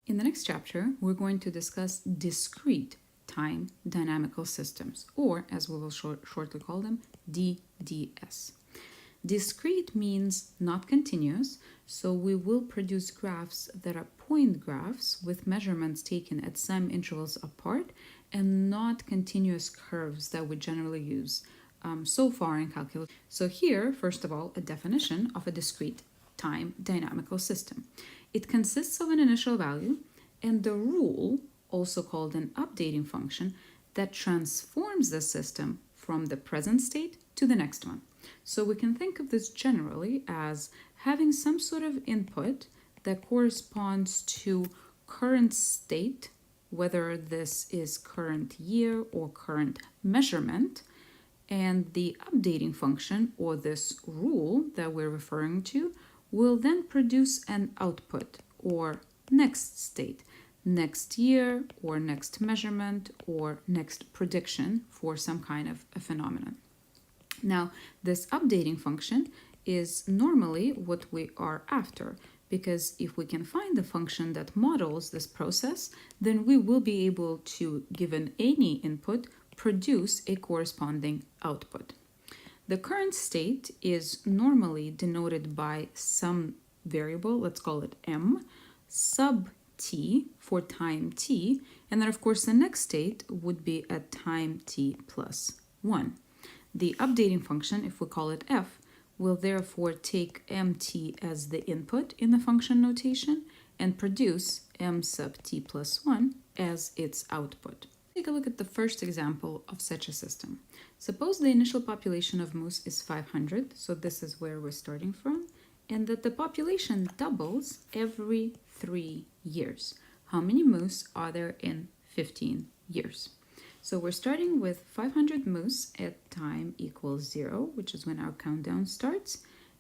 In the next chapter, we're going to discuss discrete time dynamical systems, or as we will shortly call them, DDS. Discrete means not continuous, so we will produce graphs that are point graphs with measurements taken at some intervals apart and not continuous curves that we generally use so far in calculus. So here, first of all, a definition of a discrete time dynamical system. It consists of an initial value and the rule, also called an updating function, that transforms the system from the present state to the next one. So we can think of this generally as having some sort of input that corresponds to current state, whether this is current year or current measurement, and the updating function, or this rule that we're referring to, will then produce an output, or next state, next year, or next measurement, or next prediction for some kind of a phenomenon. Now, this updating function is normally what we are after, because if we can find the function that models this process, then we will be able to, given any input, produce a corresponding output. The current state is normally denoted by some variable, let's call it m, sub t for time t, and then of course the next state would be at time t plus 1. The updating function, if we call it f, will therefore take mt as the input in the function notation and produce m sub t plus 1 as its output. Take a look at the first example of such a system. Suppose the initial population of moose is 500, so this is where we're starting from, and that the population doubles every 3 years. How many moose are there in 15 years? So we're starting with 500 moose at time equals 0, which is when our countdown starts,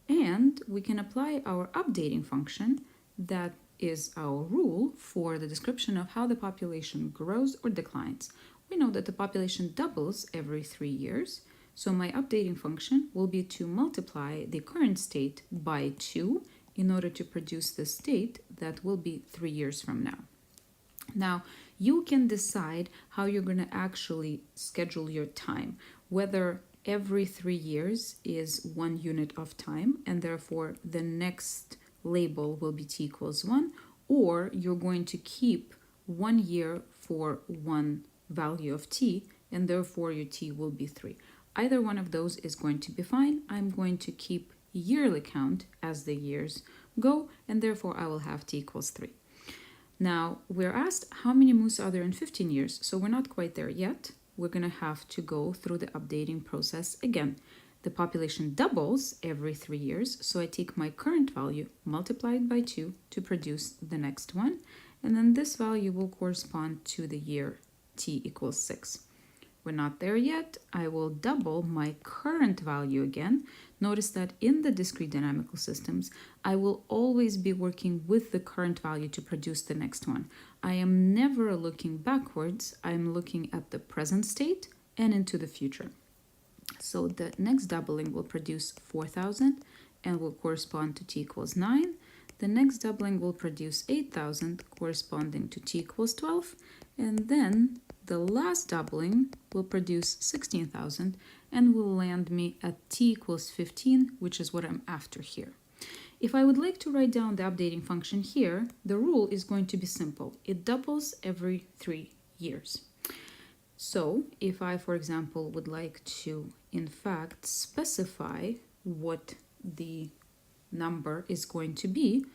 and we can apply our updating function that is our rule for the description of how the population grows or declines. We know that the population doubles every 3 years, so my updating function will be to multiply the current state by 2 in order to produce the state that will be 3 years from now. Now, you can decide how you're going to actually schedule your time, whether every 3 years is 1 unit of time, and therefore the next label will be t equals 1, or you're going to keep 1 year for 1 value of t, and therefore your t will be 3. Either one of those is going to be fine. I'm going to keep yearly count as the years go, and therefore I will have t equals 3. Now, we're asked how many moose are there in 15 years, so we're not quite there yet. We're going to have to go through the updating process again. The population doubles every 3 years, so I take my current value multiplied by 2 to produce the next one, and then this value will correspond to the year t equals 6. We're not there yet. I will double my current value again. Notice that in the discrete dynamical systems, I will always be working with the current value to produce the next one. I am never looking backwards. I'm looking at the present state and into the future. So the next doubling will produce 4,000 and will correspond to t equals 9. The next doubling will produce 8,000 corresponding to t equals 12. And then the last doubling will produce 16,000 and will land me at t equals 15, which is what I'm after here. If I would like to write down the updating function here, the rule is going to be simple. It doubles every 3 years. So if I, for example, would like to, in fact, specify what the number is going to be,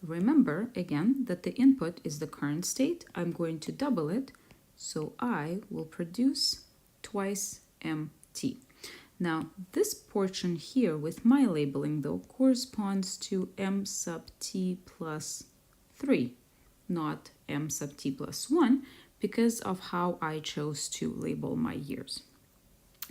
remember again that the input is the current state. I'm going to double it, so I will produce twice mt. Now, this portion here with my labeling, though, corresponds to m sub t plus 3, not m sub t plus 1, because of how I chose to label my years.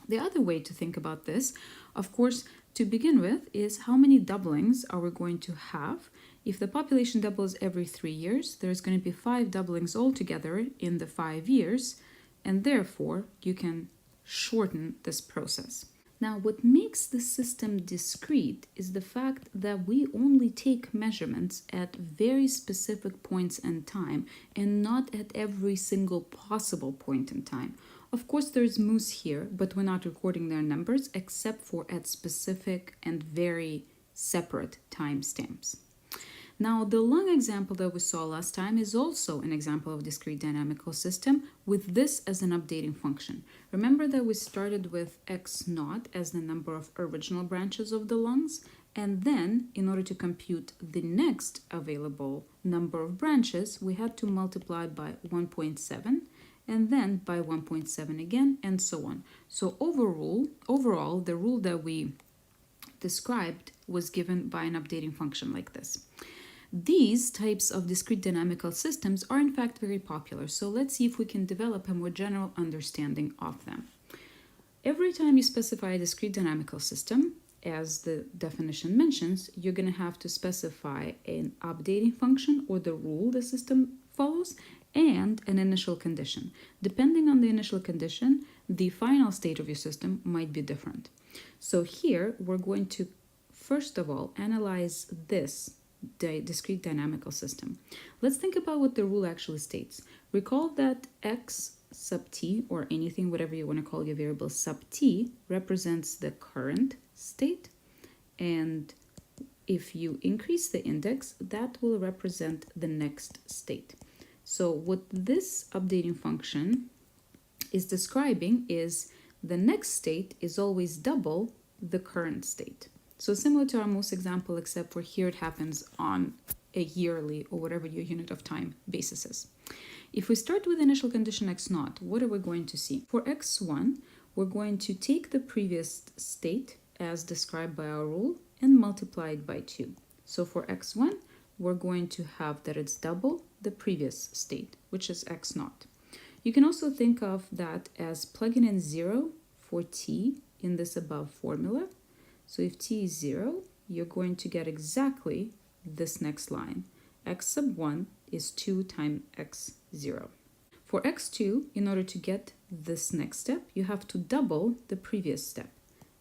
The other way to think about this, of course, to begin with, is how many doublings are we going to have? If the population doubles every 3 years, there's going to be 5 doublings altogether in the 5 years, and therefore you can shorten this process. Now, what makes the system discrete is the fact that we only take measurements at very specific points in time and not at every single possible point in time. Of course, there's moose here, but we're not recording their numbers except for at specific and very separate timestamps. Now, the long example that we saw last time is also an example of discrete dynamical system with this as an updating function. Remember that we started with x naught as the number of original branches of the lungs, and then in order to compute the next available number of branches, we had to multiply by 1.7 and then by 1.7 again, and so on. So overall, the rule that we described was given by an updating function like this. These types of discrete dynamical systems are in fact very popular, so let's see if we can develop a more general understanding of them. Every time you specify a discrete dynamical system, as the definition mentions, you're going to have to specify an updating function or the rule the system follows and an initial condition. Depending on the initial condition, the final state of your system might be different. So here we're going to first of all analyze this discrete dynamical system. Let's think about what the rule actually states. Recall that x sub t, or anything, whatever you want to call your variable, sub t represents the current state, and if you increase the index, that will represent the next state. So what this updating function is describing is the next state is always double the current state. So similar to our most example, except for here it happens on a yearly or whatever your unit of time basis is. If we start with initial condition x naught, what are we going to see? For x1, we're going to take the previous state as described by our rule and multiply it by 2. So for x1, we're going to have that it's double the previous state, which is x naught. You can also think of that as plugging in 0 for t in this above formula. So if t is 0, you're going to get exactly this next line. X sub 1 is 2 times x0. For x2, in order to get this next step, you have to double the previous step.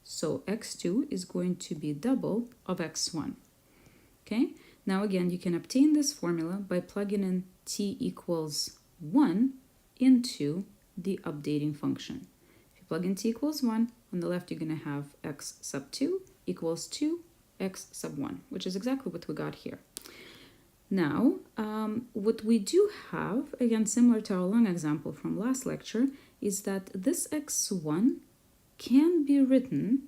So x2 is going to be double of x1. Okay? Now again, you can obtain this formula by plugging in t equals 1 into the updating function. If you plug in t equals 1, on the left you're going to have x sub 2 equals 2 x sub 1, which is exactly what we got here. Now, what we do have, again similar to our long example from last lecture, is that this x1 can be written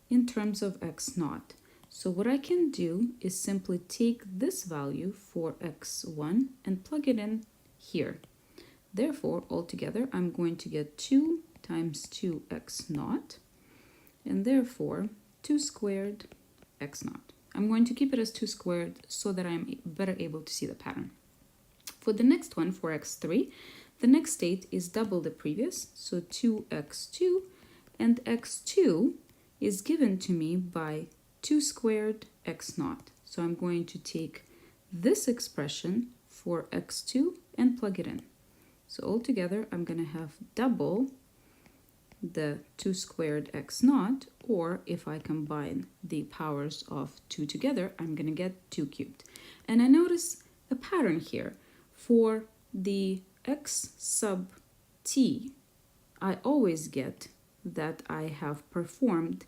in terms of x naught. So what I can do is simply take this value for x1 and plug it in here. Therefore, altogether, I'm going to get 2 times 2x naught, and therefore 2 squared x naught. I'm going to keep it as 2 squared so that I'm better able to see the pattern. For the next one, for x3, the next state is double the previous, so 2x2, and x2 is given to me by 2 squared x naught. So I'm going to take this expression for x2 and plug it in. So altogether, I'm going to have double the 2 squared x naught, or if I combine the powers of 2 together, I'm going to get 2 cubed. And I notice a pattern here. For the x sub t, I always get that I have performed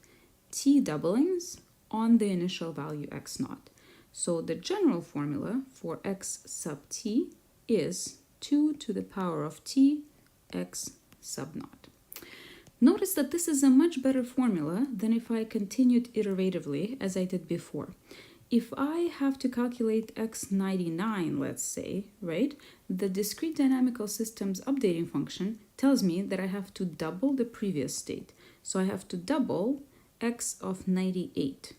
t doublings on the initial value x naught. So the general formula for x sub t is 2 to the power of t x sub naught. Notice that this is a much better formula than if I continued iteratively as I did before. If I have to calculate x99, let's say, right, the discrete dynamical system's updating function tells me that I have to double the previous state. So I have to double x of 98.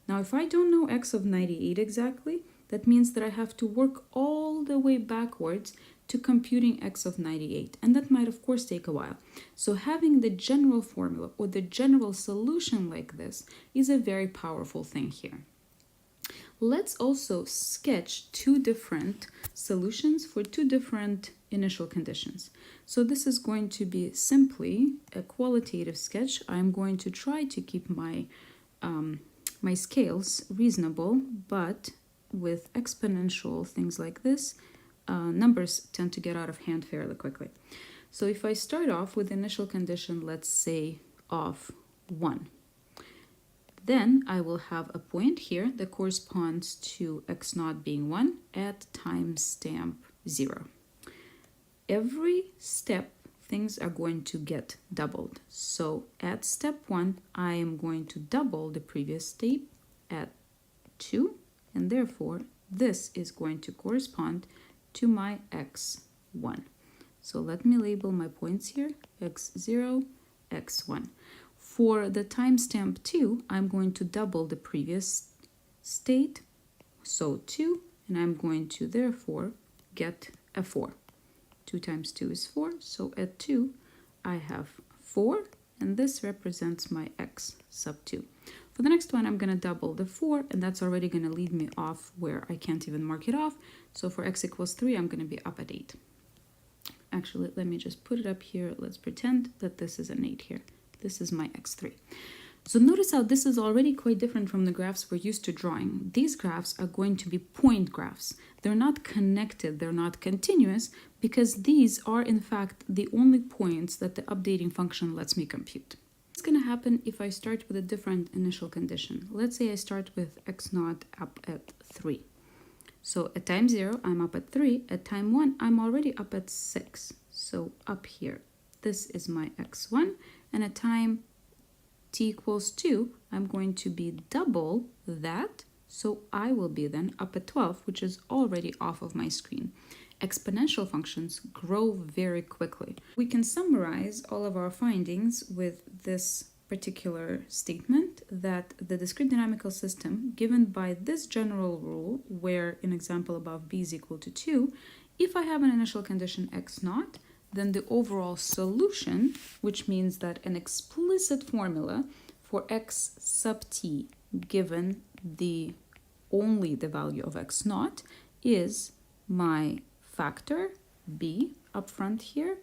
Now, if I don't know x of 98 exactly, that means that I have to work all the way backwards to computing x of 98, and that might of course take a while. So having the general formula or the general solution like this is a very powerful thing here. Let's also sketch two different solutions for two different initial conditions. So this is going to be simply a qualitative sketch. I'm going to try to keep my my scales reasonable, but with exponential things like this, numbers tend to get out of hand fairly quickly. So if I start off with the initial condition, let's say of 1, then I will have a point here that corresponds to x naught being 1 at timestamp 0. Every step, things are going to get doubled. So at step 1, I am going to double the previous state at 2, and therefore this is going to correspond to my x1. So let me label my points here, x0, x1. For the timestamp 2, I'm going to double the previous state, so 2, and I'm going to therefore get a 4. 2 times 2 is 4, so at 2 I have 4, and this represents my x sub 2. For the next one, I'm going to double the 4, and that's already going to lead me off where I can't even mark it off. So for x equals 3, I'm going to be up at 8. Actually, let me just put it up here. Let's pretend that this is an 8 here. This is my x3. So notice how this is already quite different from the graphs we're used to drawing. These graphs are going to be point graphs. They're not connected, they're not continuous, because these are in fact the only points that the updating function lets me compute. What's going to happen if I start with a different initial condition? Let's say I start with x naught up at 3. So at time 0, I'm up at 3. At time 1, I'm already up at 6. So up here, this is my x1. And at time t equals 2, I'm going to be double that. So I will be then up at 12, which is already off of my screen. Exponential functions grow very quickly. We can summarize all of our findings with this particular statement that the discrete dynamical system given by this general rule, where in example above b is equal to 2, if I have an initial condition x naught, then the overall solution, which means that an explicit formula for x sub t given only the value of x naught is my factor b up front here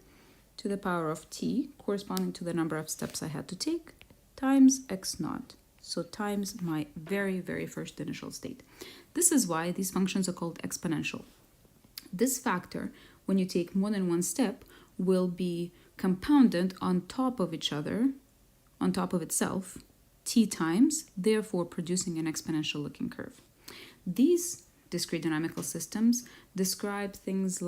to the power of t, corresponding to the number of steps I had to take, times x naught. So times my very, very first initial state. This is why these functions are called exponential. This factor, when you take more than one step, will be compounded on top of each other, on top of itself, t times, therefore producing an exponential looking curve. These discrete dynamical systems describe things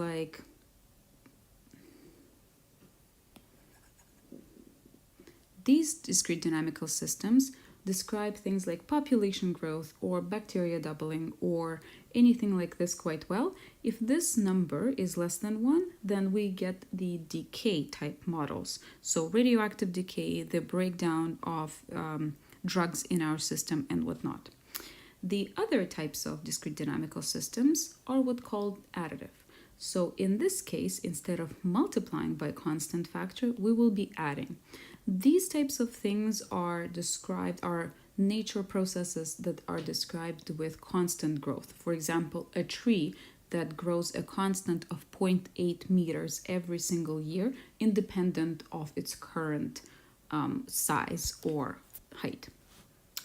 like population growth or bacteria doubling or anything like this quite well. If this number is less than 1, then we get the decay type models. So radioactive decay, the breakdown of drugs in our system and whatnot. The other types of discrete dynamical systems are what's called additive. So in this case, instead of multiplying by a constant factor, we will be adding. These types of things are nature processes that are described with constant growth. For example, a tree that grows a constant of 0.8 meters every single year, independent of its current size or height.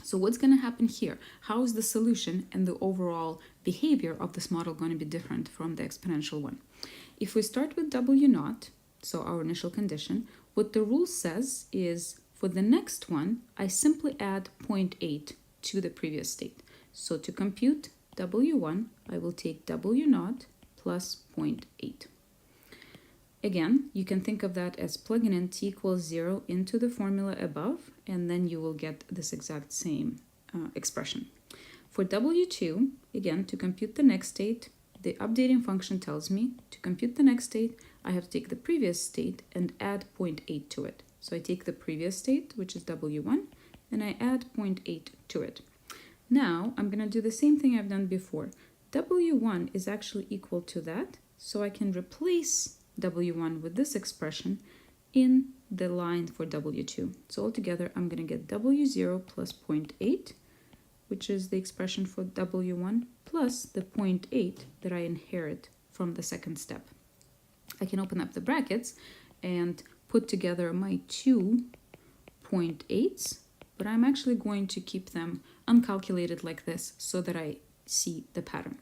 So what's going to happen here? How is the solution and the overall behavior of this model going to be different from the exponential one? If we start with W naught, so our initial condition, what the rule says is for the next one, I simply add 0.8 to the previous state. So to compute W1, I will take W naught plus 0.8. Again, you can think of that as plugging in t equals 0 into the formula above, and then you will get this exact same expression. For W2, again, to compute the next state, the updating function tells me to compute the next state, I have to take the previous state and add 0.8 to it. So I take the previous state, which is W1, and I add 0.8 to it. Now, I'm going to do the same thing I've done before. W1 is actually equal to that, so I can replace W1 with this expression in the line for W2. So altogether, I'm going to get W0 plus 0.8, which is the expression for W1, plus the 0.8 that I inherit from the second step. I can open up the brackets and put together my 2 0.8s, but I'm actually going to keep them uncalculated like this so that I see the pattern.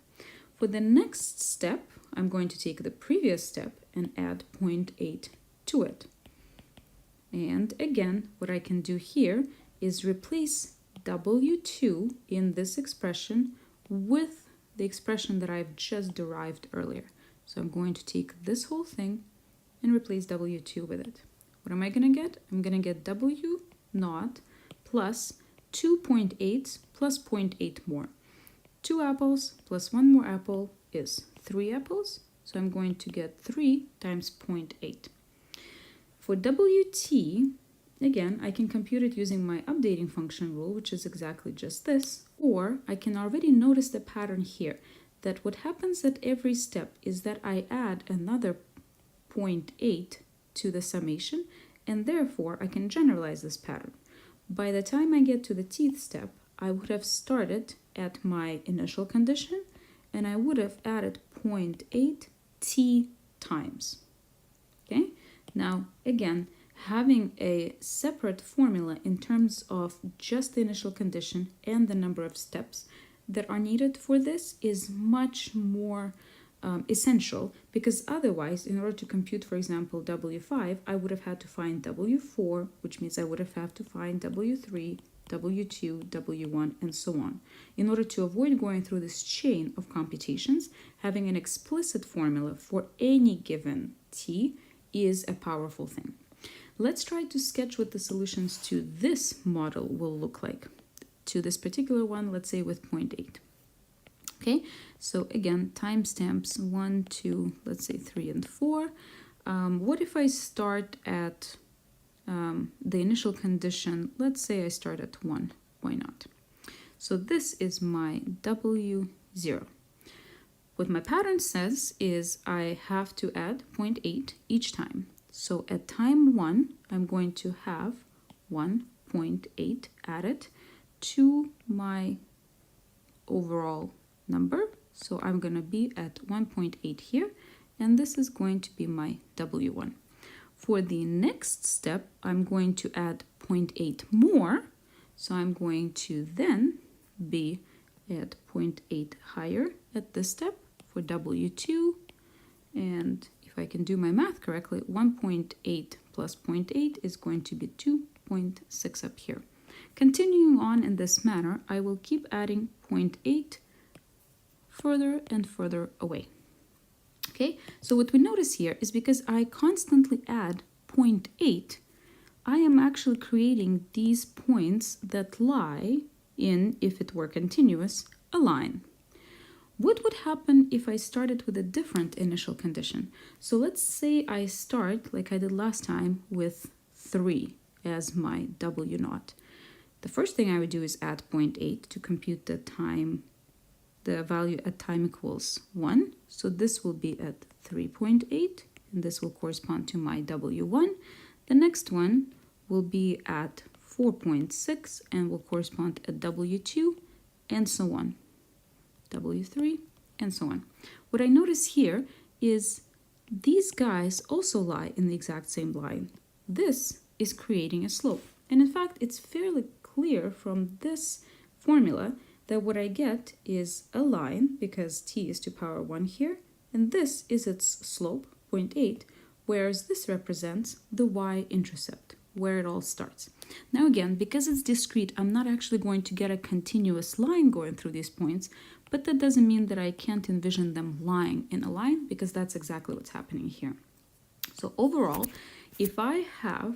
For the next step, I'm going to take the previous step and add 0.8 to it. And again, what I can do here is replace W2 in this expression with the expression that I've just derived earlier. So I'm going to take this whole thing and replace W2 with it. What am I going to get? I'm going to get W0 plus 2 0.8s plus 0.8 more. 2 apples plus 1 more apple is 3 apples. So I'm going to get 3 times 0.8. For WT, again, I can compute it using my updating function rule, which is exactly just this, or I can already notice the pattern here, that what happens at every step is that I add another 0.8 to the summation, and therefore I can generalize this pattern. By the time I get to the tth step, I would have started at my initial condition, and I would have added 0.8 t times. Okay? Now, again, having a separate formula in terms of just the initial condition and the number of steps that are needed for this is much more essential, because otherwise, in order to compute, for example, W5, I would have had to find W4, which means I would have had to find W3, W2, W1, and so on. In order to avoid going through this chain of computations, having an explicit formula for any given t is a powerful thing. Let's try to sketch what the solutions to this model will look like. To this particular one, let's say with 0.8. Okay, so again, timestamps 1, 2, let's say 3, and 4. What if I start at the initial condition? Let's say I start at 1. Why not? So this is my W0. What my pattern says is I have to add 0.8 each time. So at time 1, I'm going to have 1.8 added to my overall number. So I'm going to be at 1.8 here, and this is going to be my W1. For the next step, I'm going to add 0.8 more. So I'm going to then be at 0.8 higher at this step for W2, and if I can do my math correctly, 1.8 plus 0.8 is going to be 2.6 up here. Continuing on in this manner, I will keep adding 0.8 further and further away. Okay, so what we notice here is because I constantly add 0.8, I am actually creating these points that lie in, if it were continuous, a line. What would happen if I started with a different initial condition? So let's say I start, like I did last time, with 3 as my W0. The first thing I would do is add 0.8 to compute the time, the value at time equals 1. So this will be at 3.8, and this will correspond to my W1. The next one will be at 4.6 and will correspond at W2, and so on. W3, and so on. What I notice here is these guys also lie in the exact same line. This is creating a slope. And in fact, it's fairly clear from this formula that what I get is a line, because t is to power 1 here, and this is its slope, 0.8, whereas this represents the y-intercept, where it all starts. Now again, because it's discrete, I'm not actually going to get a continuous line going through these points, but that doesn't mean that I can't envision them lying in a line, because that's exactly what's happening here. So overall, if I have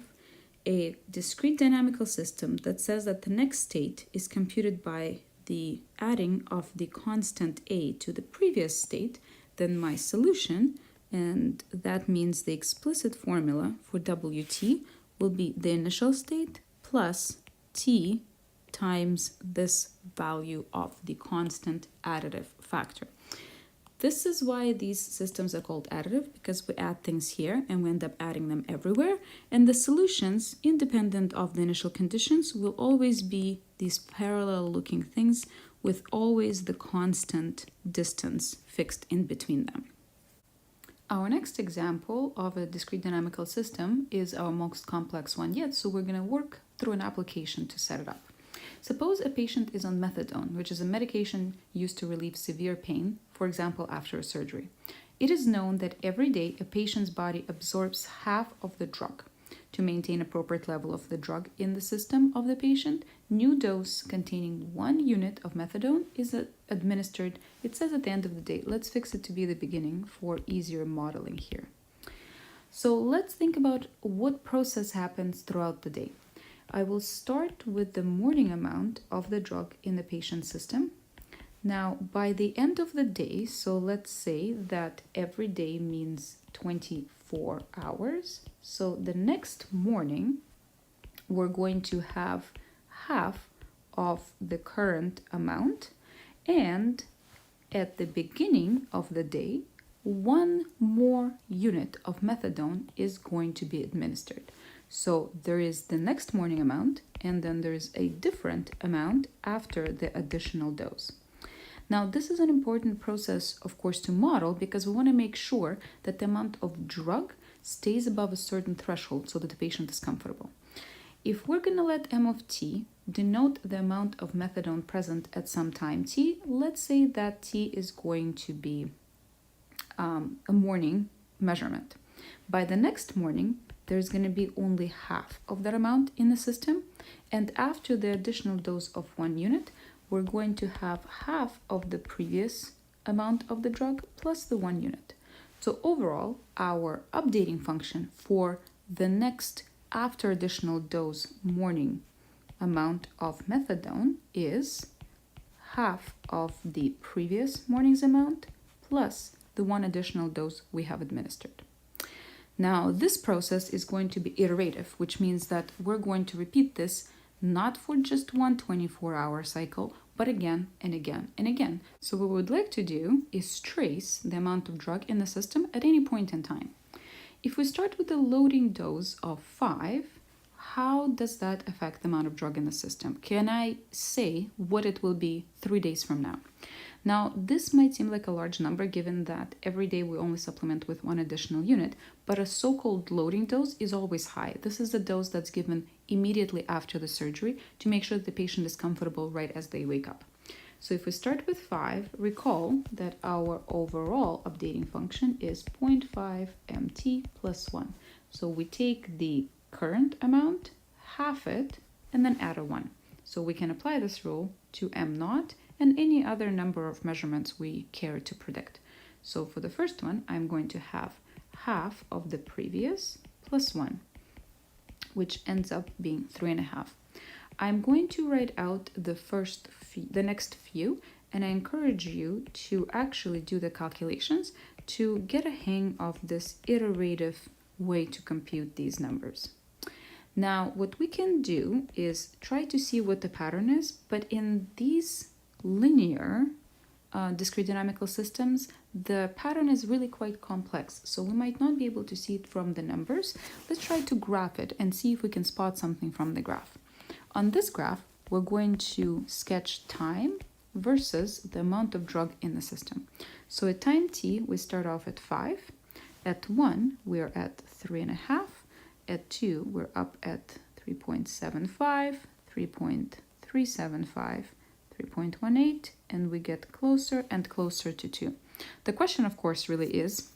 a discrete dynamical system that says that the next state is computed by the adding of the constant a to the previous state, then my solution, and that means the explicit formula for WT, will be the initial state plus t times this value of the constant additive factor. This is why these systems are called additive, because we add things here and we end up adding them everywhere, and the solutions, independent of the initial conditions, will always be these parallel looking things with always the constant distance fixed in between them. Our next example of a discrete dynamical system is our most complex one yet, so we're going to work through an application to set it up. Suppose a patient is on methadone, which is a medication used to relieve severe pain, for example, after a surgery. It is known that every day a patient's body absorbs half of the drug. To maintain appropriate level of the drug in the system of the patient, new dose containing 1 unit of methadone is administered. It says at the end of the day. Let's fix it to be the beginning for easier modeling here. So let's think about what process happens throughout the day. I will start with the morning amount of the drug in the patient's system. Now, by the end of the day, so let's say that every day means 24 hours. So the next morning, we're going to have half of the current amount. And at the beginning of the day, 1 more unit of methadone is going to be administered. So there is the next morning amount, and then there is a different amount after the additional dose. Now, this is an important process, of course, to model because we want to make sure that the amount of drug stays above a certain threshold so that the patient is comfortable. If we're going to let m of t denote the amount of methadone present at some time t, let's say that t is going to be a morning measurement. By the next morning, there's going to be only half of that amount in the system, and after the additional dose of 1 unit, we're going to have half of the previous amount of the drug plus the 1 unit. So overall, our updating function for the next after additional dose morning amount of methadone is half of the previous morning's amount plus the 1 additional dose we have administered. Now, this process is going to be iterative, which means that we're going to repeat this not for just one 24-hour cycle, but again and again and again. So what we would like to do is trace the amount of drug in the system at any point in time. If we start with a loading dose of 5, how does that affect the amount of drug in the system? Can I say what it will be 3 days from now? Now, this might seem like a large number given that every day we only supplement with 1 additional unit, but a so-called loading dose is always high. This is the dose that's given immediately after the surgery to make sure that the patient is comfortable right as they wake up. So if we start with 5, recall that our overall updating function is 0.5 mt plus 1. So we take the current amount, half it, and then add a 1. So we can apply this rule to m naught and any other number of measurements we care to predict. So for the first one, I'm going to have half of the previous plus 1, which ends up being 3.5. I'm going to write out the next few, and I encourage you to actually do the calculations to get a hang of this iterative way to compute these numbers. Now, what we can do is try to see what the pattern is, but in these linear discrete dynamical systems, the pattern is really quite complex, so we might not be able to see it from the numbers. Let's try to graph it and see if we can spot something from the graph. On this graph, we're going to sketch time versus the amount of drug in the system. So at time t, we start off at 5. At 1, we're at 3.5. At 2, we're up at 3.75, 3.375, 3.18, and we get closer and closer to 2. The question, of course, really is,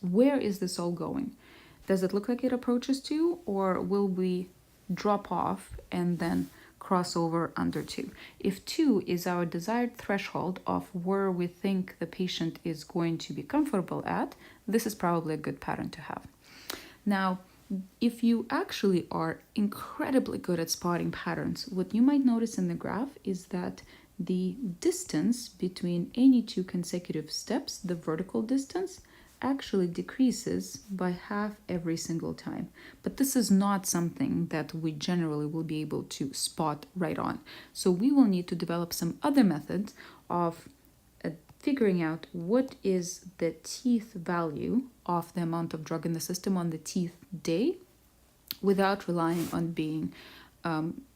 where is this all going? Does it look like it approaches 2, or will we drop off and then cross over under 2? If 2 is our desired threshold of where we think the patient is going to be comfortable at, this is probably a good pattern to have. Now, if you actually are incredibly good at spotting patterns, what you might notice in the graph is that the distance between any 2 consecutive steps, the vertical distance, actually decreases by half every single time. But this is not something that we generally will be able to spot right on. So we will need to develop some other methods of figuring out what is the teeth value of the amount of drug in the system on the teeth day without relying on being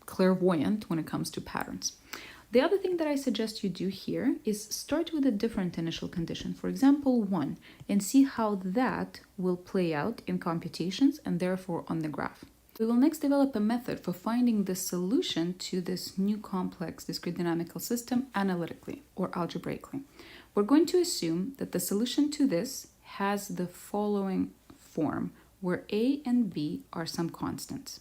clairvoyant when it comes to patterns. The other thing that I suggest you do here is start with a different initial condition, for example 1, and see how that will play out in computations and therefore on the graph. We will next develop a method for finding the solution to this new complex discrete dynamical system analytically or algebraically. We're going to assume that the solution to this has the following form, where a and b are some constants.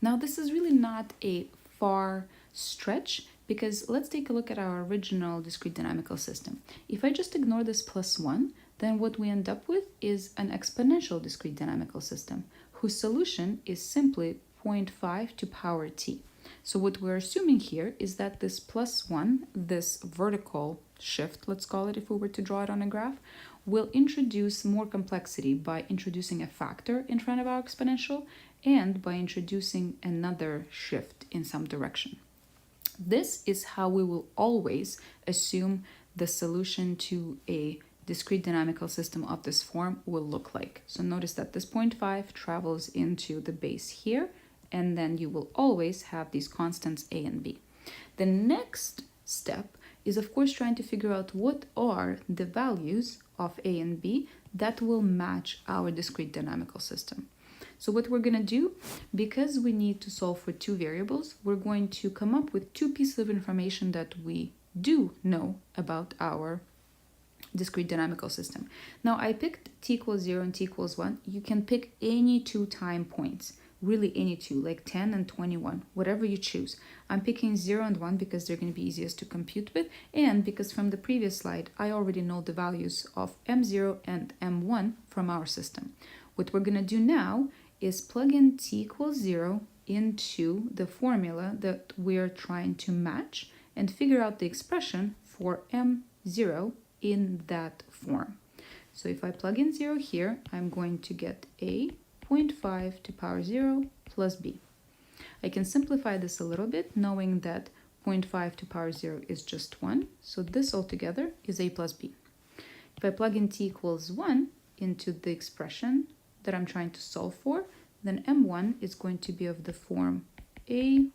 Now, this is really not a far stretch, because let's take a look at our original discrete dynamical system. If I just ignore this plus 1, then what we end up with is an exponential discrete dynamical system, whose solution is simply 0.5 to power t. So what we're assuming here is that this plus 1, this vertical shift, let's call it if we were to draw it on a graph, will introduce more complexity by introducing a factor in front of our exponential and by introducing another shift in some direction. This is how we will always assume the solution to a discrete dynamical system of this form will look like. So notice that this 0.5 travels into the base here, and then you will always have these constants a and b. The next step is, of course, trying to figure out what are the values of a and b that will match our discrete dynamical system. So what we're going to do, because we need to solve for two variables, we're going to come up with two pieces of information that we do know about our discrete dynamical system. Now, I picked t equals 0 and t equals 1. You can pick any two time points, really any two, like 10 and 21, whatever you choose. I'm picking 0 and 1 because they're going to be easiest to compute with, and because from the previous slide, I already know the values of m0 and m1 from our system. What we're going to do now is plug in t equals 0 into the formula that we're trying to match and figure out the expression for m0 in that form. So if I plug in 0 here, I'm going to get a 0.5 to power 0 plus b. I can simplify this a little bit, knowing that 0.5 to power 0 is just 1, so this altogether is a plus b. If I plug in t equals 1 into the expression that I'm trying to solve for, then m1 is going to be of the form a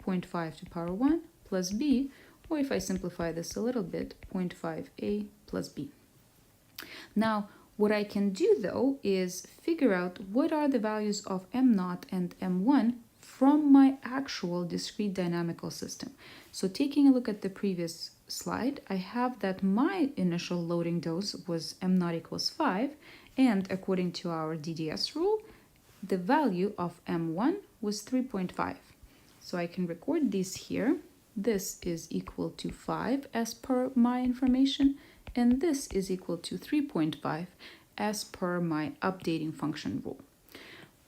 0.5 to power 1 plus b, or if I simplify this a little bit, 0.5a plus b. Now, what I can do though is figure out what are the values of m0 and m1 from my actual discrete dynamical system. So taking a look at the previous slide, I have that my initial loading dose was m0 equals 5, and according to our DDS rule, the value of m1 was 3.5. So I can record these here. This is equal to 5 as per my information, and this is equal to 3.5 as per my updating function rule.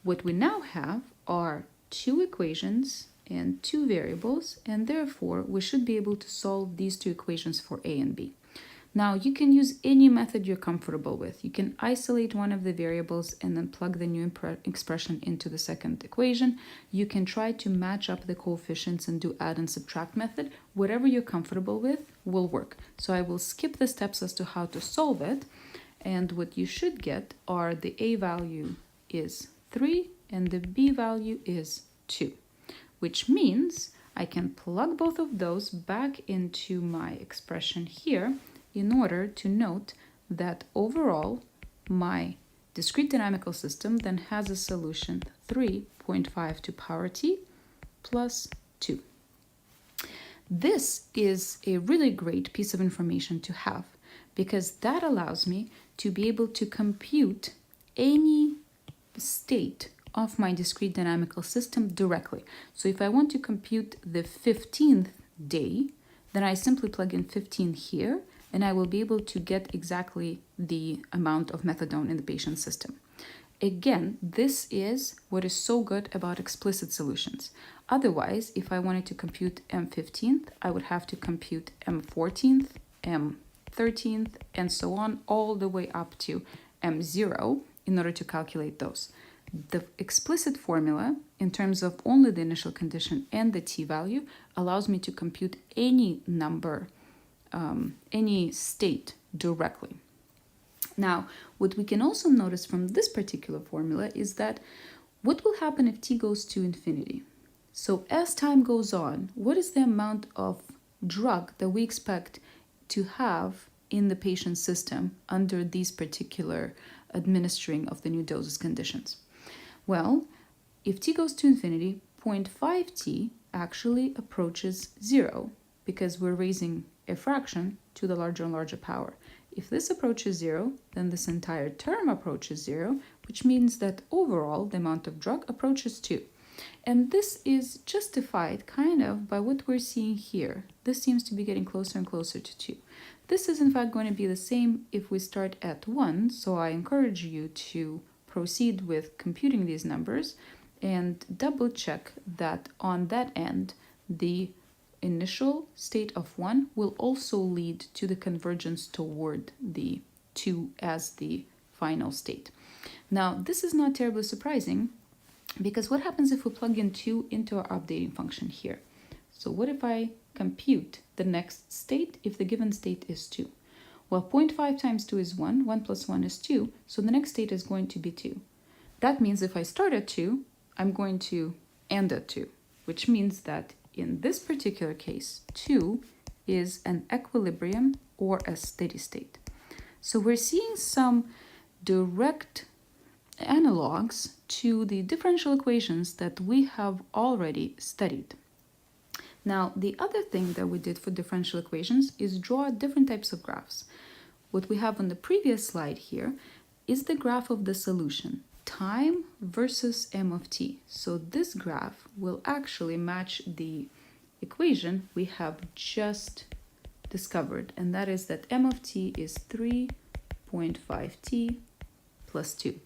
What we now have are two equations and two variables, and therefore we should be able to solve these two equations for a and b. Now, you can use any method you're comfortable with. You can isolate one of the variables and then plug the new expression into the second equation. You can try to match up the coefficients and do add and subtract method. Whatever you're comfortable with will work. So I will skip the steps as to how to solve it. And what you should get are the a value is 3 and the b value is 2, which means I can plug both of those back into my expression here in order to note that overall my discrete dynamical system then has a solution 3.5 to power t plus 2. This is a really great piece of information to have, because that allows me to be able to compute any state of my discrete dynamical system directly. So if I want to compute the 15th day, then I simply plug in 15 here, and I will be able to get exactly the amount of methadone in the patient's system. Again, this is what is so good about explicit solutions. Otherwise, if I wanted to compute M15th, I would have to compute M14th, M13th, and so on, all the way up to M0 in order to calculate those. The explicit formula, in terms of only the initial condition and the t-value, allows me to compute any number, any state directly. Now, what we can also notice from this particular formula is that what will happen if t goes to infinity? So as time goes on, what is the amount of drug that we expect to have in the patient's system under these particular administering of the new doses conditions? Well, if t goes to infinity, 0.5t actually approaches 0 because we're raising a fraction to the larger and larger power. If this approaches 0, then this entire term approaches 0, which means that overall the amount of drug approaches 2. And this is justified kind of by what we're seeing here. This seems to be getting closer and closer to 2. This is in fact going to be the same if we start at 1, so I encourage you to proceed with computing these numbers and double check that on that end the initial state of 1 will also lead to the convergence toward the 2 as the final state. Now, this is not terribly surprising because what happens if we plug in 2 into our updating function here? So what if I compute the next state if the given state is 2? Well, 0.5 times 2 is 1, 1 plus 1 is 2, so the next state is going to be 2. That means if I start at 2, I'm going to end at 2, which means that in this particular case, 2 is an equilibrium or a steady state. So we're seeing some direct analogs to the differential equations that we have already studied. Now, the other thing that we did for differential equations is draw different types of graphs. What we have on the previous slide here is the graph of the solution, time versus m of t. So this graph will actually match the equation we have just discovered, and that is that m of t is 3.5t plus 2.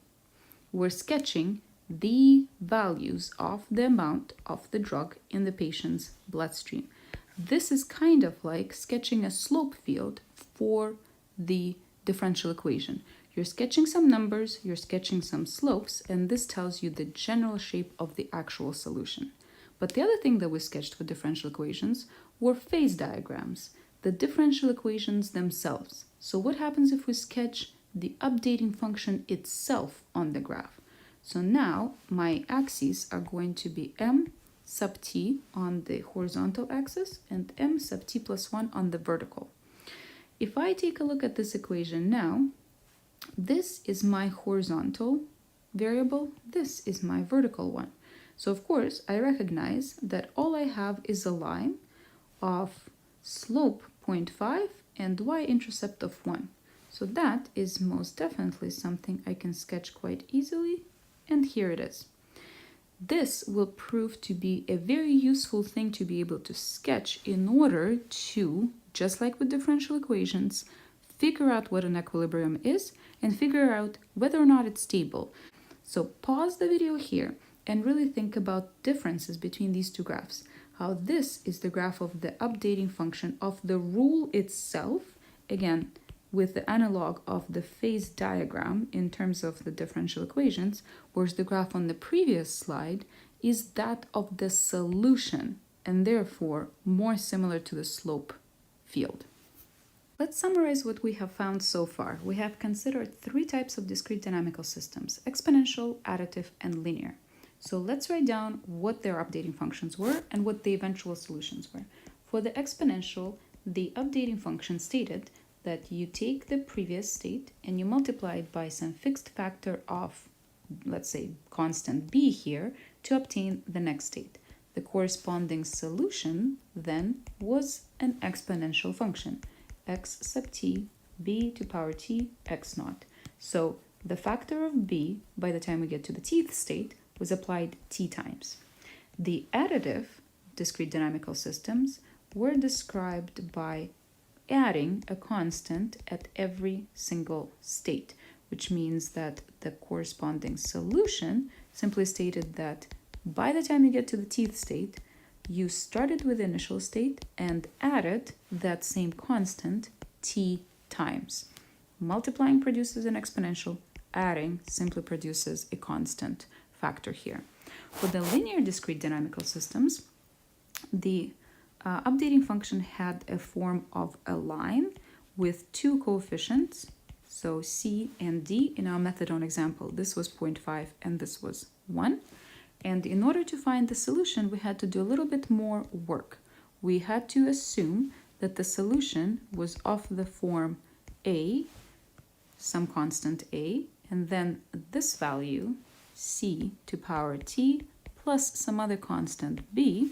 We're sketching the values of the amount of the drug in the patient's bloodstream. This is kind of like sketching a slope field for the differential equation. You're sketching some numbers, you're sketching some slopes, and this tells you the general shape of the actual solution. But the other thing that we sketched for differential equations were phase diagrams, the differential equations themselves. So what happens if we sketch the updating function itself on the graph? So now my axes are going to be m sub t on the horizontal axis and m sub t plus 1 on the vertical. If I take a look at this equation now, this is my horizontal variable, this is my vertical one. So of course, I recognize that all I have is a line of slope 0.5 and y-intercept of 1. So that is most definitely something I can sketch quite easily, and here it is. This will prove to be a very useful thing to be able to sketch in order to, just like with differential equations, figure out what an equilibrium is and figure out whether or not it's stable. So pause the video here and really think about differences between these two graphs. How this is the graph of the updating function of the rule itself, again, with the analog of the phase diagram in terms of the differential equations, whereas the graph on the previous slide is that of the solution, and therefore more similar to the slope field. Let's summarize what we have found so far. We have considered 3 types of discrete dynamical systems: exponential, additive, and linear. So let's write down what their updating functions were and what the eventual solutions were. For the exponential, the updating function stated that you take the previous state and you multiply it by some fixed factor of, let's say, constant b here to obtain the next state. The corresponding solution then was an exponential function, x sub t, b to power t, x naught. So the factor of b, by the time we get to the tth state, was applied t times. The additive discrete dynamical systems were described by adding a constant at every single state, which means that the corresponding solution simply stated that by the time you get to the tth state, you started with the initial state and added that same constant t times. Multiplying produces an exponential, adding simply produces a constant factor here. For the linear discrete dynamical systems, the updating function had a form of a line with 2 coefficients, so c and d. In our methadone example, this was 0.5 and this was 1. And in order to find the solution, we had to do a little bit more work. We had to assume that the solution was of the form a, some constant a, and then this value, c to power t, plus some other constant b.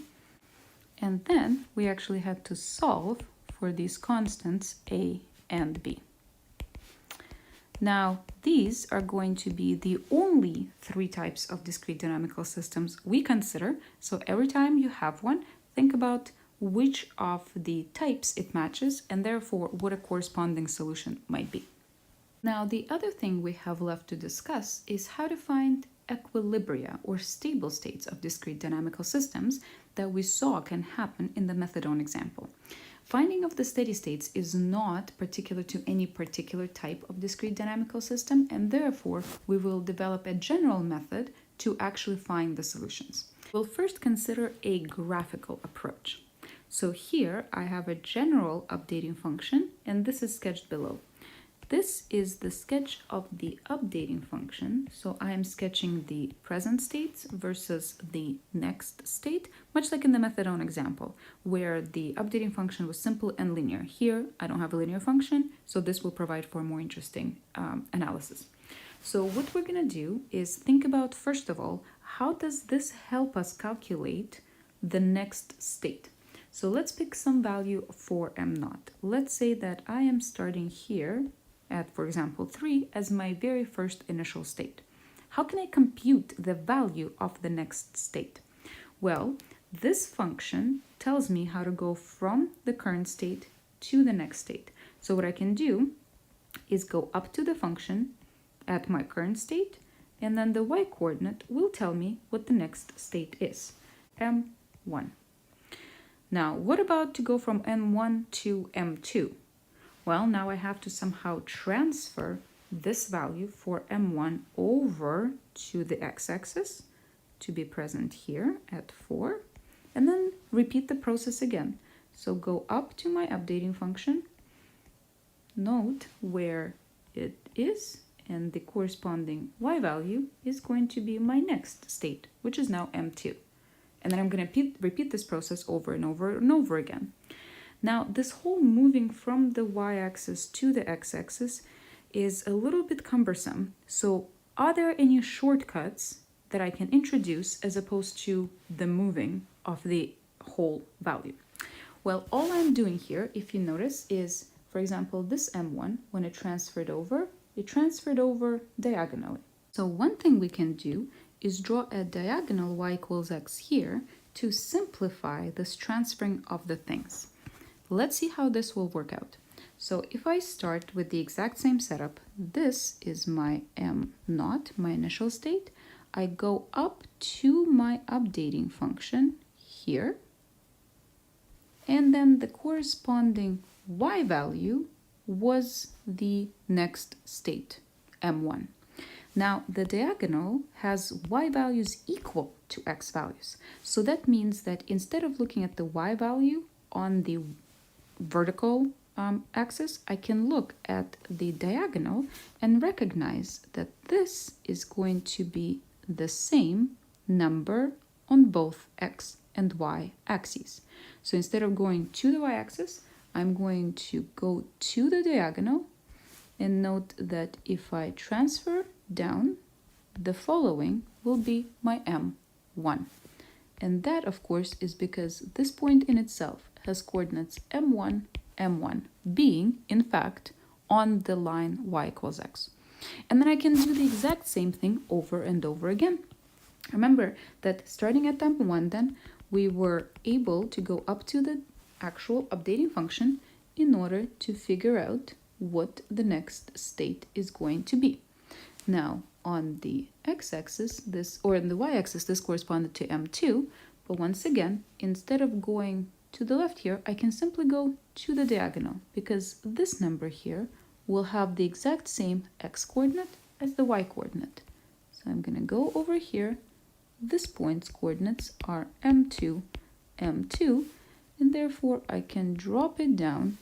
And then we actually had to solve for these constants a and b. Now, these are going to be the only three types of discrete dynamical systems we consider. So every time you have one, think about which of the types it matches and therefore what a corresponding solution might be. Now, the other thing we have left to discuss is how to find equilibria or stable states of discrete dynamical systems that we saw can happen in the methadone example. Finding of the steady states is not particular to any particular type of discrete dynamical system, and therefore we will develop a general method to actually find the solutions. We'll first consider a graphical approach. So here I have a general updating function, and this is sketched below. This is the sketch of the updating function. So I am sketching the present states versus the next state, much like in the methadone example, where the updating function was simple and linear. Here, I don't have a linear function, so this will provide for more interesting analysis. So what we're going to do is think about, first of all, how does this help us calculate the next state? So let's pick some value for m naught. Let's say that I am starting here at, for example, 3 as my very first initial state. How can I compute the value of the next state? Well, this function tells me how to go from the current state to the next state. So what I can do is go up to the function at my current state, and then the y-coordinate will tell me what the next state is, m1. Now, what about to go from m1 to m2? Well, now I have to somehow transfer this value for m1 over to the x-axis to be present here at 4, and then repeat the process again. So go up to my updating function, note where it is, and the corresponding y value is going to be my next state, which is now m2. And then I'm going to repeat this process over and over and over again. Now, this whole moving from the y-axis to the x-axis is a little bit cumbersome. So are there any shortcuts that I can introduce as opposed to the moving of the whole value? Well, all I'm doing here, if you notice, is, for example, this m1, when it transferred over diagonally. So one thing we can do is draw a diagonal y equals x here to simplify this transferring of the things. Let's see how this will work out. So if I start with the exact same setup, this is my m0, my initial state. I go up to my updating function here, and then the corresponding y value was the next state, m1. Now, the diagonal has y values equal to x values. So that means that instead of looking at the y value on the vertical axis, I can look at the diagonal and recognize that this is going to be the same number on both x and y axes. So instead of going to the y-axis, I'm going to go to the diagonal, and note that if I transfer down, the following will be my m1. And that, of course, is because this point in itself has coordinates m1, m1, being, in fact, on the line y equals x. And then I can do the exact same thing over and over again. Remember that starting at m1, then, we were able to go up to the actual updating function in order to figure out what the next state is going to be. Now, on the x-axis, or in the y-axis, this corresponded to m2, but once again, instead of going to the left here, I can simply go to the diagonal, because this number here will have the exact same x-coordinate as the y-coordinate. So I'm going to go over here. This point's coordinates are m2, m2, and therefore I can drop it down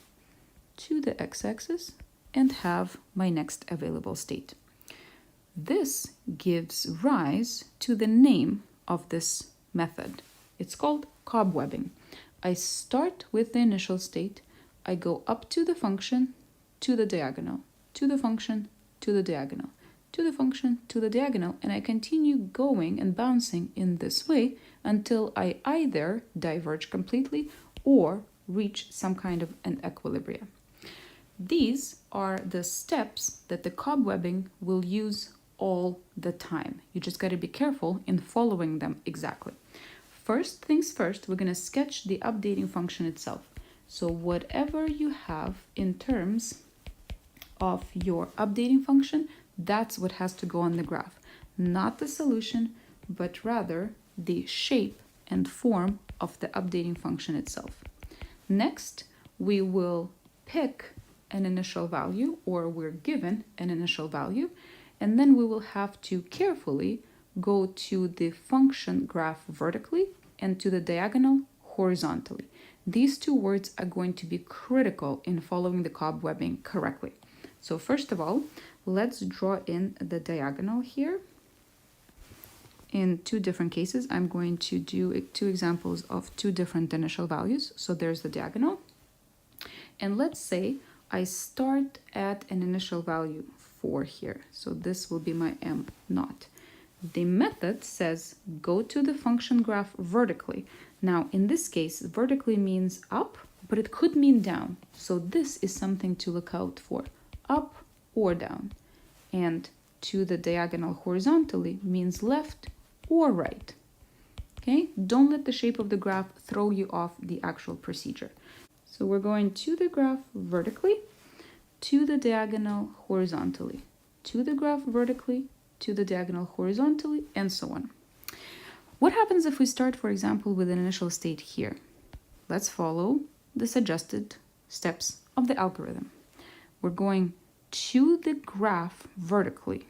to the x-axis and have my next available state. This gives rise to the name of this method. It's called cobwebbing. I start with the initial state, I go up to the function, to the diagonal, to the function, to the diagonal, to the function, to the diagonal, and I continue going and bouncing in this way until I either diverge completely or reach some kind of an equilibrium. These are the steps that the cobwebbing will use all the time. You just got to be careful in following them exactly. First things first, we're going to sketch the updating function itself. So whatever you have in terms of your updating function, that's what has to go on the graph. Not the solution, but rather the shape and form of the updating function itself. Next, we will pick an initial value, or we're given an initial value, and then we will have to carefully go to the function graph vertically and to the diagonal horizontally. These two words are going to be critical in following the cobwebbing correctly. So first of all, let's draw in the diagonal here. In two different cases, I'm going to do two examples of two different initial values. So there's the diagonal. And let's say I start at an initial value 4 here. So this will be my m naught. The method says go to the function graph vertically. Now, in this case, vertically means up, but it could mean down. So this is something to look out for, up or down. And to the diagonal horizontally means left or right. Okay, don't let the shape of the graph throw you off the actual procedure. So we're going to the graph vertically, to the diagonal horizontally, to the graph vertically, to the diagonal horizontally, and so on. What happens if we start, for example, with an initial state here? Let's follow the suggested steps of the algorithm. We're going to the graph vertically.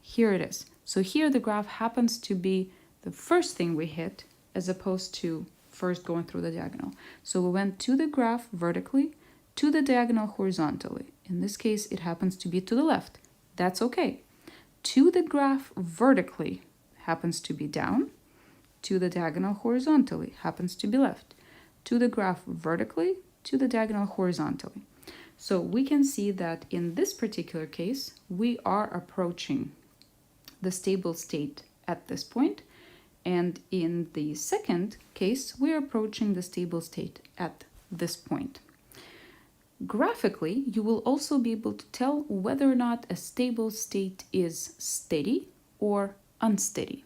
Here it is. So here the graph happens to be the first thing we hit as opposed to first going through the diagonal. So we went to the graph vertically, to the diagonal horizontally. In this case, it happens to be to the left. That's okay. To the graph vertically happens to be down. To the diagonal horizontally happens to be left. To the graph vertically, to the diagonal horizontally. So we can see that in this particular case, we are approaching the stable state at this point. And in the second case, we're approaching the stable state at this point. Graphically, you will also be able to tell whether or not a stable state is steady or unsteady.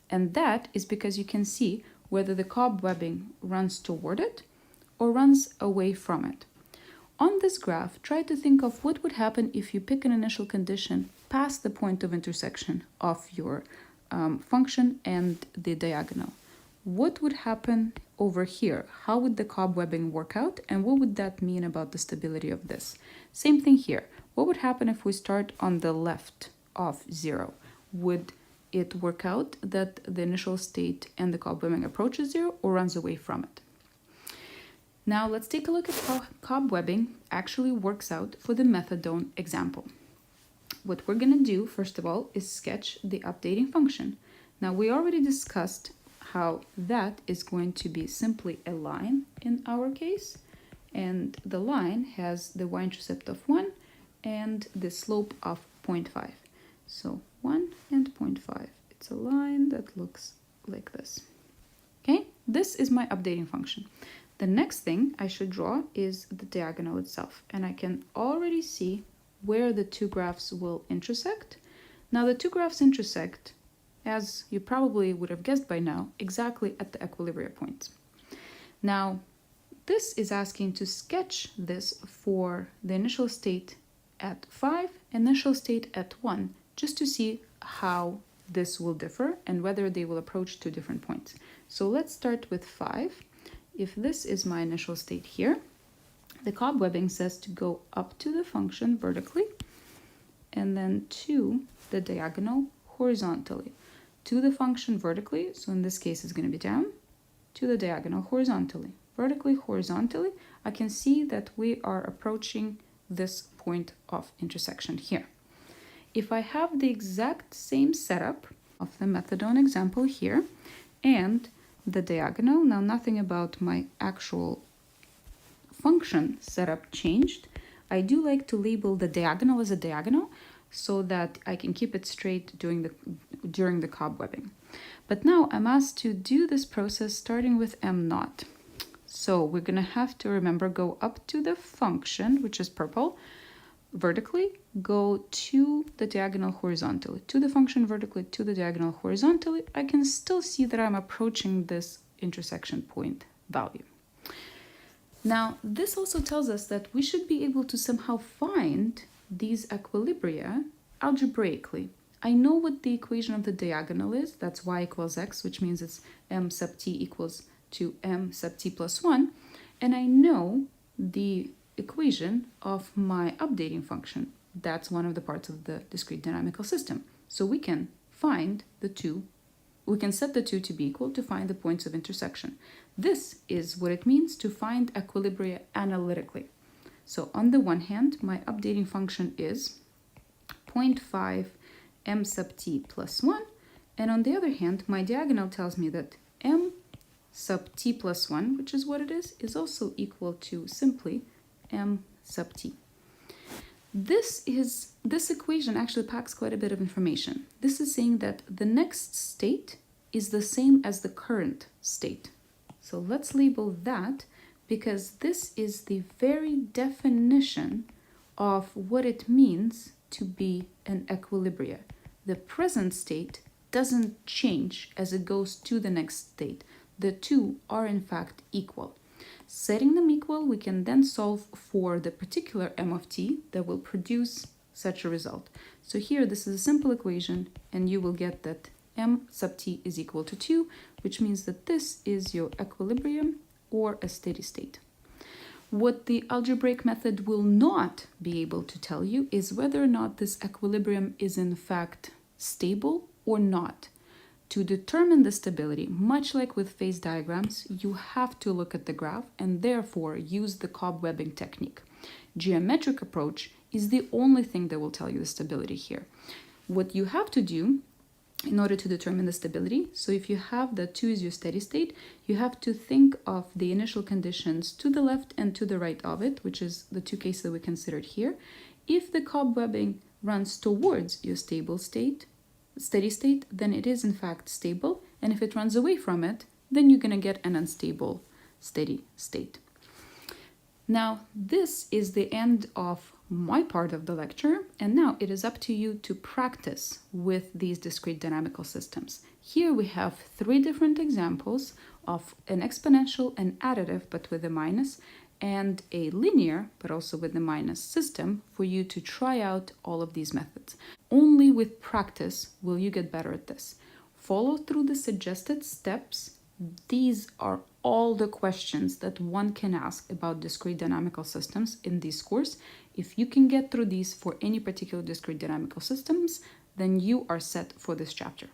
And that is because you can see whether the cobwebbing runs toward it or runs away from it. On this graph, try to think of what would happen if you pick an initial condition past the point of intersection of your function and the diagonal. What would happen over here? How would the cobwebbing work out, and what would that mean about the stability of this? Same thing here. What would happen if we start on the left of 0? Would it work out that the initial state and the cobwebbing approaches 0 or runs away from it? Now let's take a look at how cobwebbing actually works out for the methadone example. What we're going to do, first of all, is sketch the updating function. Now we already discussed how that is going to be simply a line in our case, and the line has the y-intercept of 1 and the slope of 0.5. So 1 and 0.5. It's a line that looks like this. Okay, this is my updating function. The next thing I should draw is the diagonal itself, and I can already see where the two graphs will intersect. Now the two graphs intersect, as you probably would have guessed by now, exactly at the equilibrium points. Now this is asking to sketch this for the initial state at 5, initial state at 1, just to see how this will differ and whether they will approach two different points. So let's start with 5. If this is my initial state here, the cobwebbing says to go up to the function vertically and then to the diagonal horizontally. To the function vertically, so in this case it's going to be down, to the diagonal horizontally. Vertically, horizontally, I can see that we are approaching this point of intersection here. If I have the exact same setup, of the methadone example here, and the diagonal. Now, nothing about my actual function setup changed. I do like to label the diagonal as a diagonal so that I can keep it straight during the cobwebbing. But now I'm asked to do this process starting with m naught. So we're going to have to remember, go up to the function, which is purple, vertically, go to the diagonal horizontally, to the function vertically, to the diagonal horizontally. I can still see that I'm approaching this intersection point value. Now, this also tells us that we should be able to somehow find these equilibria algebraically. I know what the equation of the diagonal is. That's y equals x, which means it's m sub t equals to m sub t plus 1. And I know the equation of my updating function. That's one of the parts of the discrete dynamical system. So we can find the two. We can set the two to be equal to find the points of intersection. This is what it means to find equilibria analytically. So on the one hand, my updating function is 0.5 m sub t plus 1. And on the other hand, my diagonal tells me that m sub t plus 1, which is what it is also equal to simply m sub t. This equation actually packs quite a bit of information. This is saying that the next state is the same as the current state. So let's label that, because this is the very definition of what it means to be an equilibria. The present state doesn't change as it goes to the next state. The two are in fact equal. Setting them equal, we can then solve for the particular m of t that will produce such a result. So here, this is a simple equation, and you will get that m sub t is equal to 2, which means that this is your equilibrium or a steady state. What the algebraic method will not be able to tell you is whether or not this equilibrium is in fact stable or not. To determine the stability, much like with phase diagrams, you have to look at the graph and therefore use the cobwebbing technique. Geometric approach is the only thing that will tell you the stability here. What you have to do in order to determine the stability, so if you have that 2 is your steady state, you have to think of the initial conditions to the left and to the right of it, which is the two cases that we considered here. If the cobwebbing runs towards your steady state, then it is in fact stable, and if it runs away from it, then you're going to get an unstable steady state. Now, this is the end of my part of the lecture, and now it is up to you to practice with these discrete dynamical systems. Here we have 3 different examples of an exponential, an additive, but with a minus, and a linear, but also with the minus system for you to try out all of these methods. Only with practice will you get better at this. Follow through the suggested steps. These are all the questions that one can ask about discrete dynamical systems in this course. If you can get through these for any particular discrete dynamical systems, then you are set for this chapter.